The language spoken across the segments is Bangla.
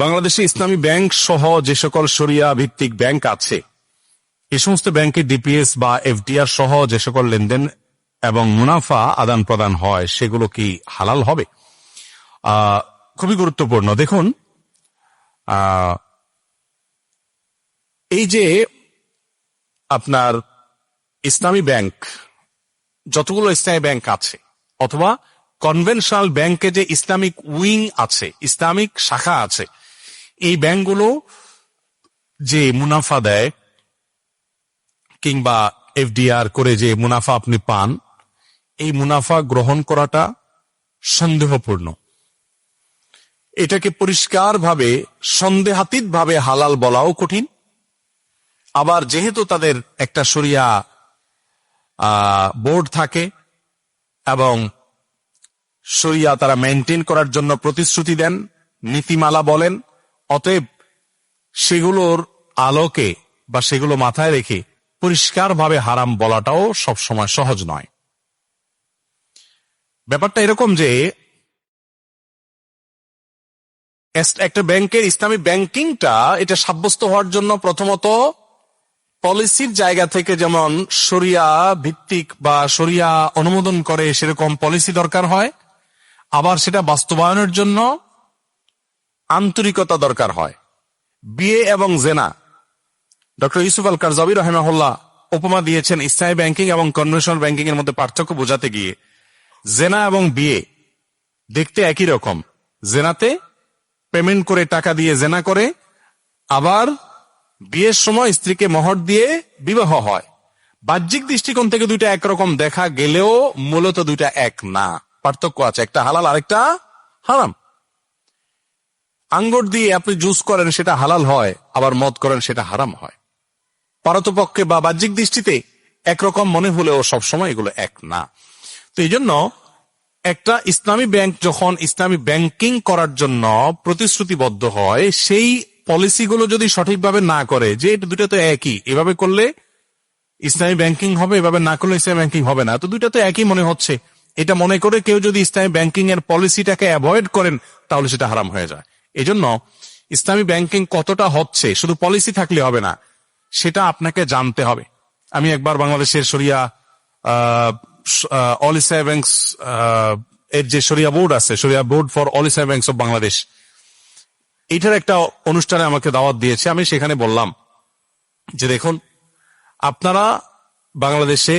বাংলাদেশে ইসলামী ব্যাংক সহ যে সকল শরিয়া ভিত্তিক ব্যাংক আছে, এই সমস্ত ব্যাংকে ডিপিএস বা এফডিআর সহ যে সকল লেনদেন এবং মুনাফা আদান প্রদান হয় সেগুলো কি হালাল হবে? খুবই গুরুত্বপূর্ণ। দেখুন, এই যে আপনার ইসলামী ব্যাংক, যতগুলো ইসলামী ব্যাংক আছে অথবা কনভেনশনাল ব্যাংকে যে ইসলামিক উইং আছে, ইসলামিক শাখা আছে, এই ব্যাংকগুলো যে মুনাফা দেয় কিংবা এফডিআর করে যে মুনাফা আপনি পান, এই মুনাফা গ্রহণ করাটা সন্দেহপূর্ণ। এটাকে পরিষ্কারভাবে সন্দেহাতীতভাবে হালাল বলাও কঠিন। আবার যেহেতু তাদের একটা শরিয়া বোর্ড থাকে এবং শরিয়া তারা মেনটেন করার জন্য প্রতিশ্রুতি দেন, নীতিমালা বলেন, অতএব সেগুলোর আলোকে বা সেগুলো মাথায় রেখে পরিষ্কারভাবে হারাম বলাটাও সবসময় সহজ নয়। ব্যাপারটা এরকম যে একটা ব্যাংকের ইসলামী ব্যাংকিংটা এটা সাব্যস্ত হওয়ার জন্য প্রথমত পলিসির জায়গা থেকে যেমন শরিয়া ভিত্তিক বা শরিয়া অনুমোদন করে সেরকম পলিসি দরকার হয়, আবার সেটা বাস্তবায়নের জন্য আন্তরিকতা দরকার হয়। বিয়ে এবং জেনা, ডক্টর ইউসুফ আল কারজাবী রাহিমাহুল্লাহ উপমা দিয়েছেন ইসলামী ব্যাংকিং এবং কনভেনশনাল ব্যাংকিং এর মধ্যে পার্থক্য বোঝাতে গিয়ে। জেনা এবং বিয়ে দেখতে একই রকম। জেনাতে পেমেন্ট করে টাকা দিয়ে জেনা করে, আবার বিয়ের সময় স্ত্রীকে মোহর দিয়ে বিবাহ হয়। বাহ্যিক দৃষ্টিকোণ থেকে দুইটা একরকম দেখা গেলেও মূলত দুইটা এক না, পার্থক্য আছে। একটা হালাল আরেকটা হারাম। আঙ্গুর দিয়ে আপনি জুস করেন সেটা হালাল হয়, আবার মদ করেন সেটা হারাম হয়। পারতপক্ষে বা বাহ্যিক দৃষ্টিতে একরকম মনে হলেও সবসময় এগুলো এক না। তো এই জন্য একটা ইসলামী ব্যাংক যখন ইসলামী ব্যাংকিং করার জন্য প্রতিশ্রুতিবদ্ধ হয়, সেই পলিসিগুলো যদি সঠিকভাবে না করে যে এটা দুটো তো একই, এভাবে করলে ইসলামী ব্যাংকিং হবে, এভাবে না করলে ইসলামী ব্যাংকিং হবে না, তো দুইটা তো একই মনে হচ্ছে, এটা মনে করে কেউ যদি ইসলামী ব্যাংকিং এর পলিসিটাকে অ্যাভয়েড করেন তাহলে সেটা হারাম হয়ে যায়। এজন্য ইসলামী ব্যাংকিং কতটা হচ্ছে শুধু পলিসি থাকলে হবে না, সেটা আপনাকে জানতে হবে। আমি একবার বাংলাদেশের শরিয়া অল ইসলামী ব্যাংকস এর যে শরিয়া বোর্ড আছে, শরিয়া board for all Islami banks of Bangladesh, এটার একটা অনুষ্ঠানে আমাকে দাওয়াত দিয়েছে। আমি সেখানে বললাম যে দেখুন, আপনারা বাংলাদেশে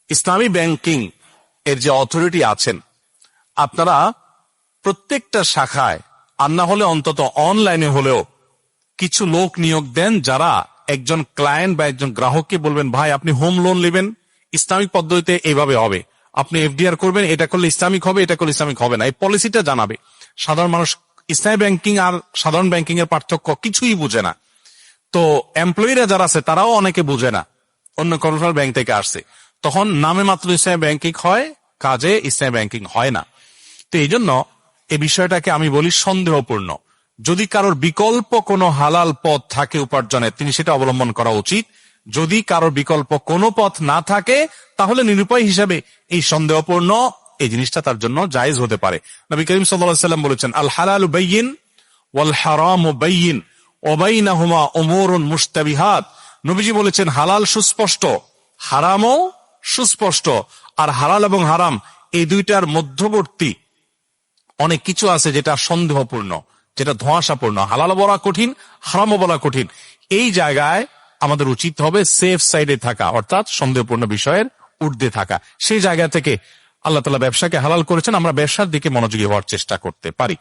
ইসলামী ব্যাংকিং এর যে অথরিটি আছেন, আপনারা প্রত্যেকটা শাখায় আর না হলে অন্তত অনলাইনে হলেও কিছু লোক নিয়োগ দেন, যারা একজন ক্লায়েন্ট বা একজন গ্রাহককে বলবেন, ভাই আপনি হোম লোন নেবেন ইসলামিক পদ্ধতিতে এইভাবে হবে, আপনি এফডিআর করবেন, এটা করলে ইসলামিক হবে, এটা করলে ইসলামিক হবে না, এই পলিসিটা জানাবে। সাধারণ মানুষ ইসলামী ব্যাংকিং আর সাধারণ ব্যাংকিং এর পার্থক্য কিছুই বুঝে না। তো এমপ্লয়িরা যারা আছে তারাও অনেকে বুঝে না, অন্য কনভেনশনাল ব্যাংক থেকে আসছে, তখন নামে মাত্র ইসলামী ব্যাংকিং হয়, কাজে ইসলামী ব্যাংকিং হয় না। তো এই জন্য এই বিষয়টাকে আমি বলি সন্দেহপূর্ণ। যদি কারোর বিকল্প কোনো হালাল পথ থাকে উপার্জনের, তিনি সেটা অবলম্বন করা উচিত। যদি কারোর বিকল্প কোনো পথ না থাকে তাহলে নিরুপায় হিসাবে এই সন্দেহপূর্ণ এই জিনিসটা তার জন্য জায়েজ হতে পারে। নবী করিম সাল্লাল্লাহু আলাইহি ওয়াসাল্লাম বলেছেন, আল হালালু বাইয়িন ওয়াল হারামু বাইয়িন ওয়া বাইনাহুমা উমুরুন মুশতাবিহাত। নবীজি বলেছেন, হালাল সুস্পষ্ট, হারামও সুস্পষ্ট, আর হালাল এবং হারাম এই দুইটার মধ্যবর্তী অনেক কিছু আছে যেটা সন্দেহপূর্ণ, যেটা ধোঁয়াশাপূর্ণ। হালাল বলা কঠিন, হারামও বলা কঠিন। এই জায়গায় আমাদের উচিত হবে সেফ সাইডে থাকা, অর্থাৎ সন্দেহপূর্ণ বিষয়ের ঊর্ধ্বে থাকা। সেই জায়গা থেকে আল্লাহ তাআলা ব্যবসাকে হালাল করেছেন, আমরা ব্যবসার দিকে মনোযোগী হওয়ার চেষ্টা করতে পারি।